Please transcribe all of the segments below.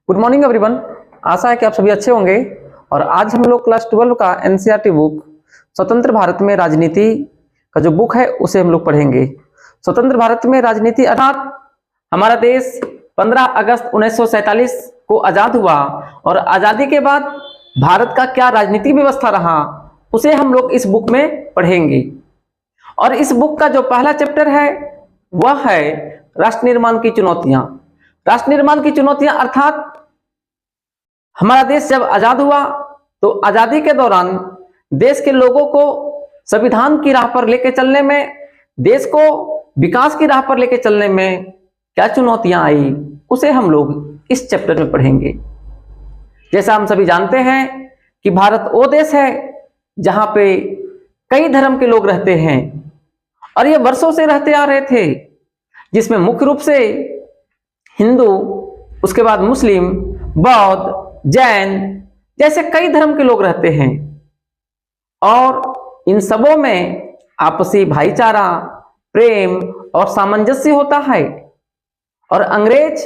Good morning everyone. आशा है कि आप सभी अच्छे होंगे। और आज हम लोग क्लास 12 का एनसीईआरटी बुक स्वतंत्र भारत में राजनीति का जो बुक है उसे हम लोग पढ़ेंगे। स्वतंत्र भारत में राजनीति अर्थात हमारा देश 15 अगस्त 1947 को आजाद हुआ और आजादी के बाद भारत का क्या राजनीतिक व्यवस्था रहा उसे हम लोग इस बुक में पढ़ेंगे। और इस बुक का जो पहला चैप्टर है वह है राष्ट्र निर्माण की चुनौतियां। राष्ट्र निर्माण की चुनौतियां अर्थात हमारा देश जब आजाद हुआ तो आजादी के दौरान देश के लोगों को संविधान की राह पर लेके चलने में, देश को विकास की राह पर लेके चलने में क्या चुनौतियां आई उसे हम लोग इस चैप्टर में पढ़ेंगे। जैसा हम सभी जानते हैं कि भारत वो देश है जहां पे कई धर्म के लोग रहते हैं और ये वर्षों से रहते आ रहे थे, जिसमें मुख्य रूप से हिंदू, उसके बाद मुस्लिम, बौद्ध, जैन जैसे कई धर्म के लोग रहते हैं। और इन सबों में आपसी भाईचारा, प्रेम और सामंजस्य होता है। और अंग्रेज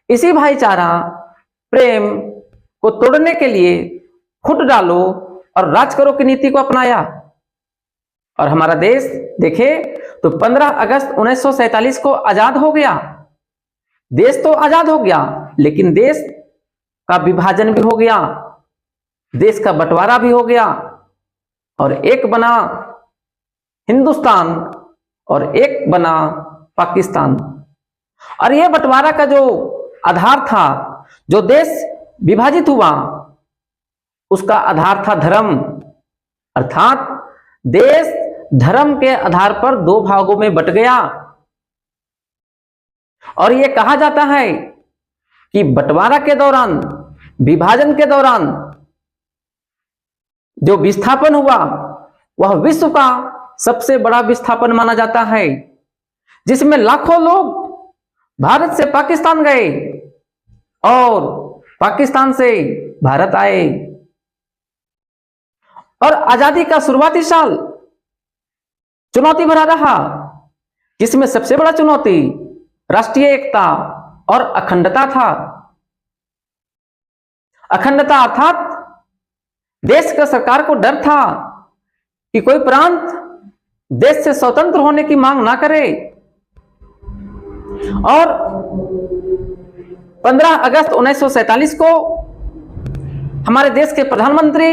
इसी भाईचारा, प्रेम को तोड़ने के लिए फुट डालो और राज करो की नीति को अपनाया। और हमारा देश देखे तो 15 अगस्त 1947 को आजाद हो गया। देश तो आजाद हो गया लेकिन देश का विभाजन भी हो गया, देश का बंटवारा भी हो गया और एक बना हिंदुस्तान और एक बना पाकिस्तान। और यह बंटवारा का जो आधार था, जो देश विभाजित हुआ उसका आधार था धर्म, अर्थात देश धर्म के आधार पर दो भागों में बंट गया। और यह कहा जाता है कि बंटवारा के दौरान, विभाजन के दौरान जो विस्थापन हुआ वह विश्व का सबसे बड़ा विस्थापन माना जाता है, जिसमें लाखों लोग भारत से पाकिस्तान गए और पाकिस्तान से भारत आए। और आजादी का शुरुआती साल चुनौती भरा रहा, जिसमें सबसे बड़ा चुनौती राष्ट्रीय एकता और अखंडता था। अखंडता अर्थात देश का सरकार को डर था कि कोई प्रांत देश से स्वतंत्र होने की मांग ना करे। और 15 अगस्त 1947 को हमारे देश के प्रधानमंत्री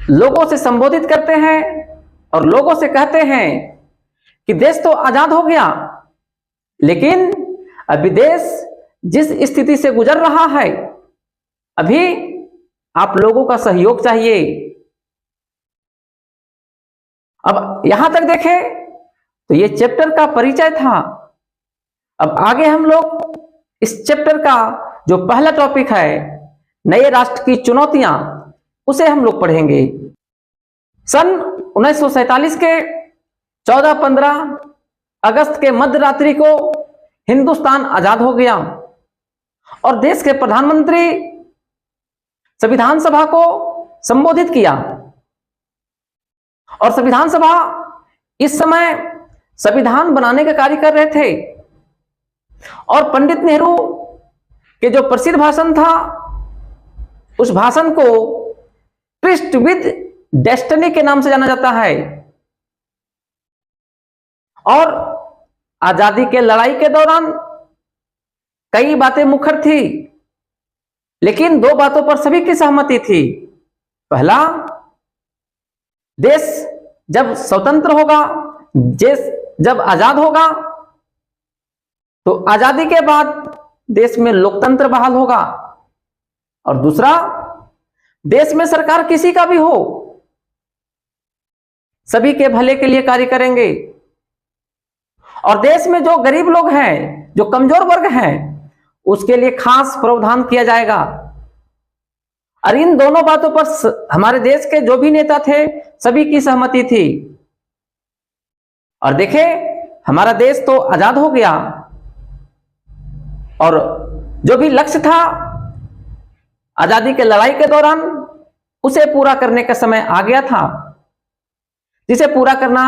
लोगों से संबोधित करते हैं और लोगों से कहते हैं कि देश तो आजाद हो गया लेकिन अभी देश जिस स्थिति से गुजर रहा है, अभी आप लोगों का सहयोग चाहिए। अब यहां तक देखें तो ये चैप्टर का परिचय था। अब आगे हम लोग इस चैप्टर का जो पहला टॉपिक है, नए राष्ट्र की चुनौतियां, उसे हम लोग पढ़ेंगे। सन 1947 के 14-15 अगस्त के मध्य रात्रि को हिंदुस्तान आजाद हो गया और देश के प्रधानमंत्री संविधान सभा को संबोधित किया। और संविधान सभा इस समय संविधान बनाने का कार्य कर रहे थे और पंडित नेहरू के जो प्रसिद्ध भाषण था, उस भाषण को ट्रिस्ट विद डेस्टिनी के नाम से जाना जाता है। और आजादी के लड़ाई के दौरान कई बातें मुखर थी लेकिन दो बातों पर सभी की सहमति थी। पहला, देश जब स्वतंत्र होगा, देश जब आजाद होगा तो आजादी के बाद देश में लोकतंत्र बहाल होगा। और दूसरा, देश में सरकार किसी का भी हो, सभी के भले के लिए कार्य करेंगे। और देश में जो गरीब लोग हैं, जो कमजोर वर्ग हैं, उसके लिए खास प्रावधान किया जाएगा। और इन दोनों बातों पर हमारे देश के जो भी नेता थे सभी की सहमति थी। और देखे, हमारा देश तो आजाद हो गया और जो भी लक्ष्य था आजादी के लड़ाई के दौरान उसे पूरा करने का समय आ गया था, जिसे पूरा करना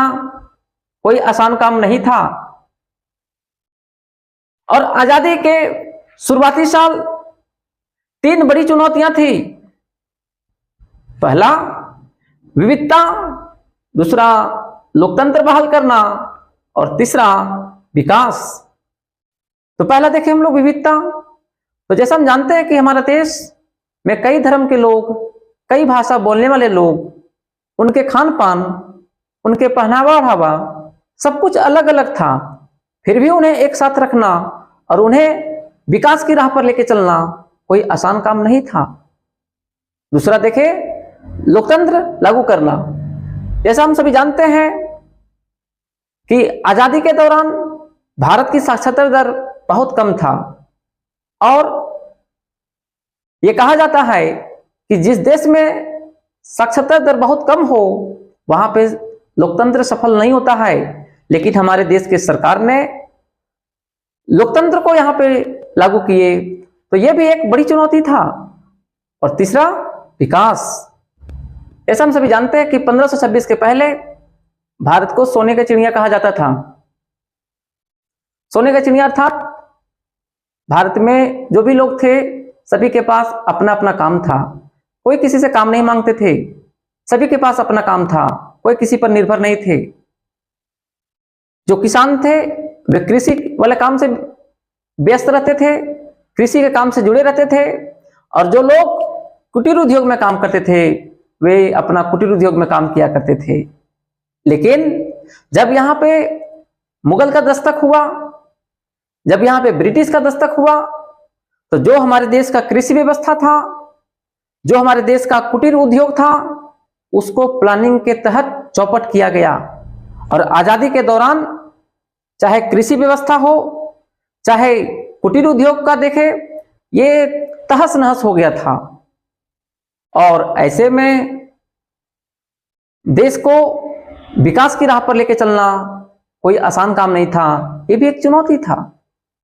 कोई आसान काम नहीं था। और आजादी के शुरुआती साल तीन बड़ी चुनौतियां थी। पहला विविधता, दूसरा लोकतंत्र बहाल करना और तीसरा विकास। तो पहला देखें हम लोग विविधता। तो जैसा हम जानते हैं कि हमारा देश में कई धर्म के लोग, कई भाषा बोलने वाले लोग, उनके खान पान, उनके पहनावा ओढ़ावा सब कुछ अलग अलग था, फिर भी उन्हें एक साथ रखना और उन्हें विकास की राह पर लेके चलना कोई आसान काम नहीं था। दूसरा देखें लोकतंत्र लागू करना। जैसा हम सभी जानते हैं कि आजादी के दौरान भारत की साक्षरता दर बहुत कम था और यह कहा जाता है कि जिस देश में साक्षरता दर बहुत कम हो वहां पे लोकतंत्र सफल नहीं होता है। लेकिन हमारे देश की सरकार ने लोकतंत्र को यहां पे लागू किए, तो यह भी एक बड़ी चुनौती था। और तीसरा विकास। ऐसा हम सभी जानते हैं कि 1526 के पहले भारत को सोने का चिड़िया कहा जाता था। सोने का चिड़िया अर्थात भारत में जो भी लोग थे सभी के पास अपना अपना काम था, कोई किसी से काम नहीं मांगते थे, सभी के पास अपना काम था, कोई किसी पर निर्भर नहीं थे। जो किसान थे वे कृषि वाले काम से व्यस्त रहते थे, कृषि के काम से जुड़े रहते थे, और जो लोग कुटीर उद्योग में काम करते थे वे अपना कुटीर उद्योग में काम किया करते थे। लेकिन जब यहाँ पे मुगल का दस्तक हुआ, जब यहाँ पे ब्रिटिश का दस्तक हुआ, तो जो हमारे देश का कृषि व्यवस्था था, जो हमारे देश का कुटीर उद्योग था, उसको प्लानिंग के तहत चौपट किया गया। और आजादी के दौरान चाहे कृषि व्यवस्था हो, चाहे कुटीर उद्योग का देखे, ये तहस नहस हो गया था। और ऐसे में देश को विकास की राह पर लेके चलना कोई आसान काम नहीं था, ये भी एक चुनौती था।